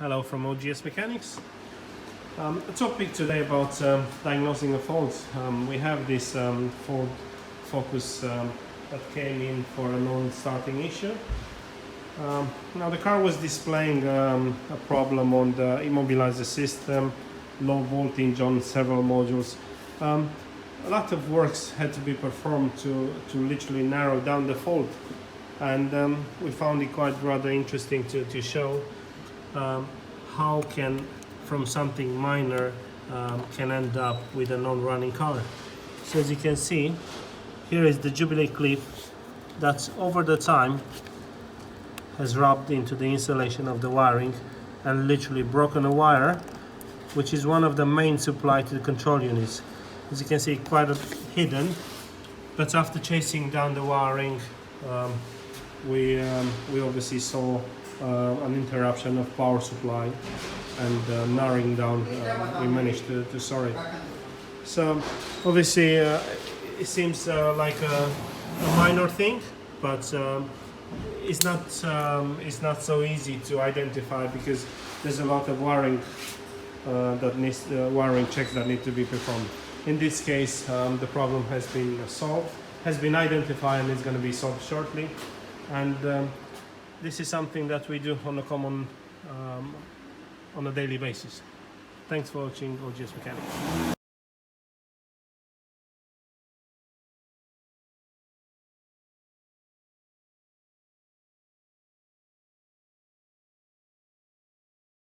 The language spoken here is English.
Hello from OGS Mechanics. A topic today about diagnosing a fault. We have this Ford Focus that came in for a non-starting issue. Now the car was displaying a problem on the immobiliser system, low voltage on several modules. A lot of works had to be performed to literally narrow down the fault, and we found it quite rather interesting to show how can from something minor can end up with a non-running car. So as you can see, here is the Jubilee clip that's over the time has rubbed into the insulation of the wiring and literally broken a wire, which is one of the main supply to the control units. As you can see, quite hidden, but after chasing down the wiring, we obviously saw an interruption of power supply, and narrowing down, we managed to solve it. So obviously it seems like a minor thing, but it's not so easy to identify, because there's a lot of wiring wiring checks that need to be performed. In this case, the problem has been solved, has been identified, and is going to be solved shortly. And this is something that we do on a daily basis. Thanks for watching OGS Mechanics.